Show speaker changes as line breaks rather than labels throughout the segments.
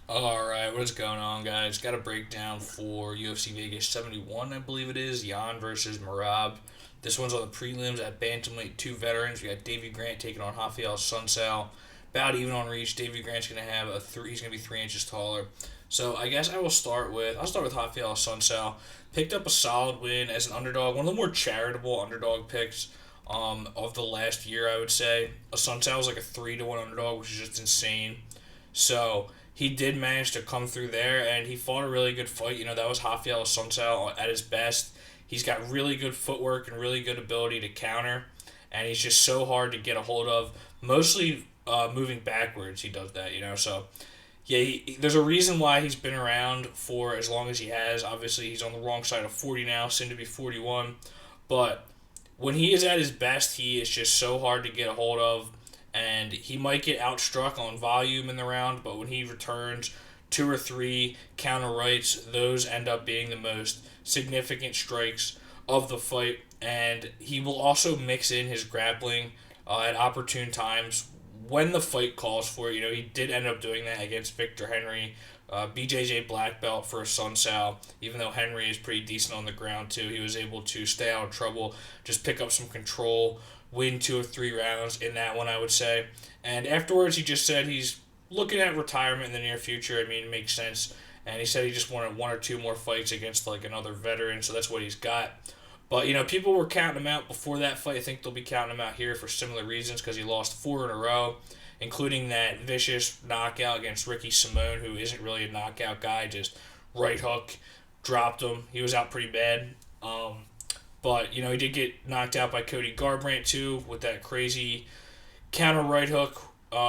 Alright, what is going on, guys? Got a breakdown for UFC Vegas 71, I believe it is. Jan versus Marab. This one's on the prelims at Bantamweight. Two veterans. We got Davey Grant taking on Raphael Assunção. About even on reach. Davey Grant's going to have a three. He's going to be 3 inches taller. So I guess I'll start with Raphael Assunção. Picked up a solid win as an underdog. One of the more charitable underdog picks of the last year, I would say. Assunção was like a 3-1 underdog, which is just insane. So he did manage to come through there, and he fought a really good fight. That was Raphael Assunção at his best. He's got really good footwork and really good ability to counter, and he's just so hard to get a hold of. Mostly moving backwards, he does that. So yeah, there's a reason why he's been around for as long as he has. Obviously, he's on the wrong side of 40 now, soon to be 41. But when he is at his best, he is just so hard to get a hold of, and he might get outstruck on volume in the round, but when he returns two or three counter rights, those end up being the most significant strikes of the fight. And he will also mix in his grappling at opportune times when the fight calls for it. He did end up doing that against Victor Henry. BJJ black belt for Sun Sal. Even though Henry is pretty decent on the ground too, he was able to stay out of trouble, just pick up some control, win 2 or 3 rounds in that one, I would say. And afterwards, he just said he's looking at retirement in the near future. I mean, it makes sense. And he said he just wanted one or two more fights against like another veteran, so that's what he's got. But people were counting him out before that fight. I think they'll be counting him out here for similar reasons because he lost four in a row, including that vicious knockout against Ricky Simone, who isn't really a knockout guy, just right hook, dropped him. He was out pretty bad. But he did get knocked out by Cody Garbrandt too with that crazy counter right hook,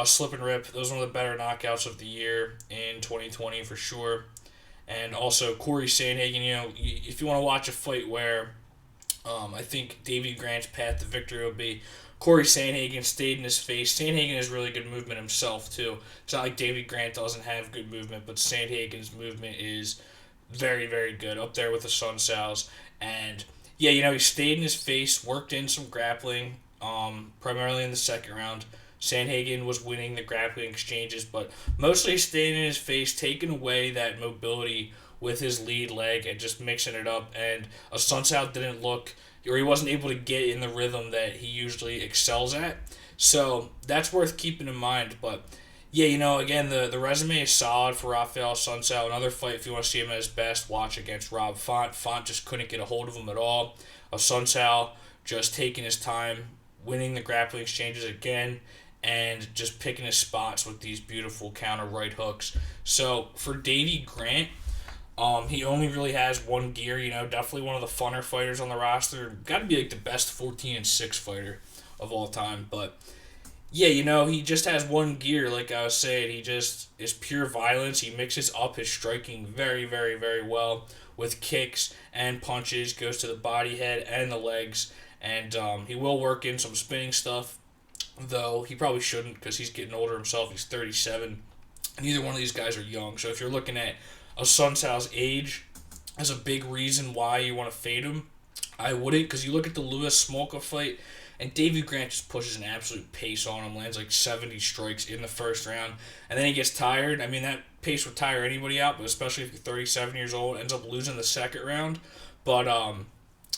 slip and rip. Those were one of the better knockouts of the year in 2020 for sure. And also Corey Sandhagen. If you want to watch a fight where I think Davey Grant's path to victory would be Corey Sandhagen stayed in his face. Sandhagen has really good movement himself too. It's not like Davey Grant doesn't have good movement, but Sandhagen's movement is very, very good, up there with the Sun Sal's. And yeah, he stayed in his face, worked in some grappling, primarily in the second round. Sandhagen was winning the grappling exchanges, but mostly staying in his face, taking away that mobility with his lead leg and just mixing it up. And a Sunsao didn't look, or he wasn't able to get in the rhythm that he usually excels at. So that's worth keeping in mind. But yeah, again, the resume is solid for Raphael Sunsao. Another fight, if you want to see him at his best, watch against Rob Font. Font just couldn't get a hold of him at all. Sunsao just taking his time, winning the grappling exchanges again, and just picking his spots with these beautiful counter right hooks. So for Davey Grant, he only really has one gear. Definitely one of the funner fighters on the roster. Got to be like the best 14-6 fighter of all time. But yeah, he just has one gear. Like I was saying, he just is pure violence. He mixes up his striking very, very, very well with kicks and punches. Goes to the body, head, and the legs. And he will work in some spinning stuff, though he probably shouldn't because he's getting older himself. He's 37. Neither one of these guys are young. So if you're looking at a Sunsal's age as a big reason why you want to fade him, I wouldn't, because you look at the Lewis Smolka fight, and Davey Grant just pushes an absolute pace on him, lands like 70 strikes in the first round, and then he gets tired. I mean, that pace would tire anybody out, but especially if you're 37 years old, ends up losing the second round. But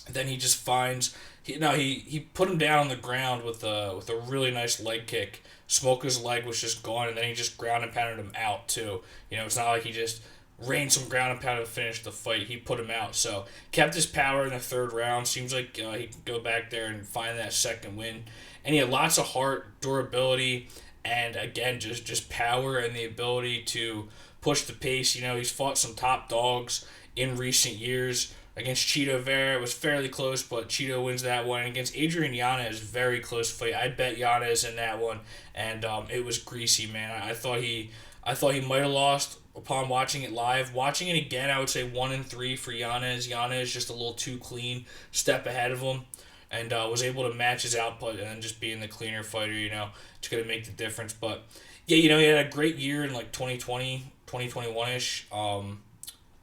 then he just finds he put him down on the ground with a really nice leg kick. Smolka's leg was just gone, and then he just ground and pounded him out too. It's not like he just rained some ground and pound to finish the fight. He put him out. So kept his power in the third round. Seems like he can go back there and find that second win. And he had lots of heart, durability, and again just power and the ability to push the pace. He's fought some top dogs in recent years. Against Cheeto Vera, it was fairly close, but Cheeto wins that one. Against Adrian Yanez, very close fight. I bet Yanez in that one, and it was greasy, man. I thought he might have lost upon watching it live. Watching it again, I would say 1-3 for Yanez. Yanez just a little too clean, step ahead of him, and was able to match his output and then just being the cleaner fighter, it's going to make the difference. But yeah, he had a great year in like 2020, 2021-ish.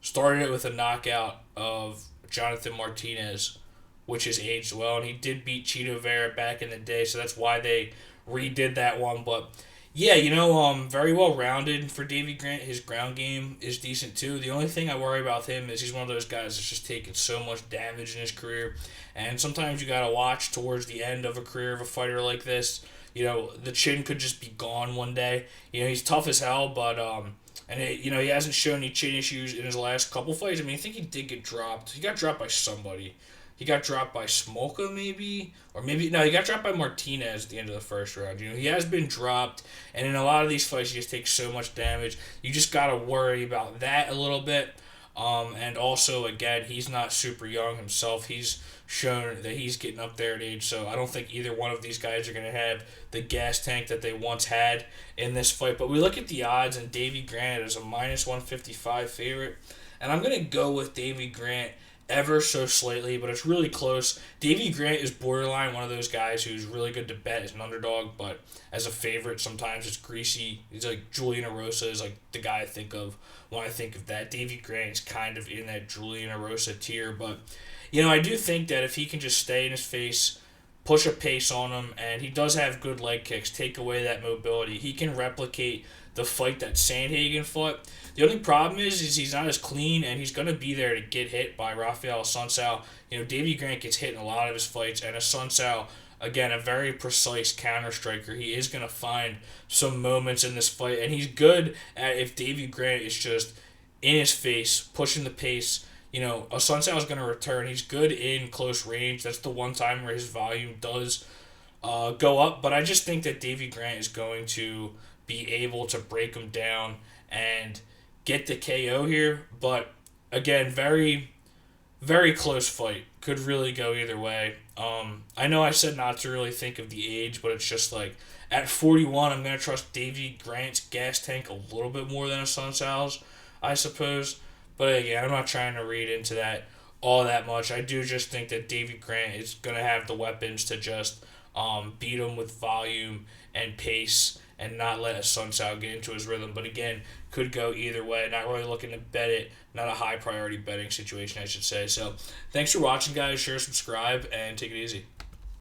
Started it with a knockout of Jonathan Martinez, which has aged well, and he did beat Cheeto Vera back in the day, so that's why they redid that one. But Yeah, very well rounded for Davey Grant. His ground game is decent too. The only thing I worry about him is he's one of those guys that's just taken so much damage in his career, and sometimes you gotta watch towards the end of a career of a fighter like this. The chin could just be gone one day. He's tough as hell, but he hasn't shown any chin issues in his last couple fights. I mean, I think he did get dropped. He got dropped by somebody. He got dropped by Smolka, maybe, or maybe no. He got dropped by Martinez at the end of the first round. He has been dropped, and in a lot of these fights, he just takes so much damage. You just gotta worry about that a little bit. And also, again, he's not super young himself. He's shown that he's getting up there in age, so I don't think either one of these guys are gonna have the gas tank that they once had in this fight. But we look at the odds, and Davey Grant is a -155 favorite, and I'm gonna go with Davey Grant ever so slightly, but it's really close. Davey Grant is borderline one of those guys who's really good to bet as an underdog, but as a favorite, sometimes it's greasy. He's like Julian Erosa is like the guy I think of when I think of that. Davey Grant is kind of in that Julian Erosa tier, but I do think that if he can just stay in his face, push a pace on him, and he does have good leg kicks, take away that mobility, he can replicate the fight that Sandhagen fought. The only problem is he's not as clean, and he's going to be there to get hit by Raphael Assunção. Davey Grant gets hit in a lot of his fights, and Assunção, again, a very precise counter striker. He is going to find some moments in this fight, and he's good at if Davey Grant is just in his face, pushing the pace. Assunção is going to return. He's good in close range. That's the one time where his volume does go up, but I just think that Davey Grant is going to be able to break him down and get the KO here. But again, very, very close fight. Could really go either way. I know I said not to really think of the age, but it's just like at 41, I'm going to trust Davey Grant's gas tank a little bit more than Assunção's, I suppose. But again, I'm not trying to read into that all that much. I do just think that Davey Grant is going to have the weapons to just beat him with volume and pace and not let Assunção get into his rhythm. But again, could go either way. Not really looking to bet it. Not a high priority betting situation, I should say. So thanks for watching, guys. Share, subscribe, and take it easy.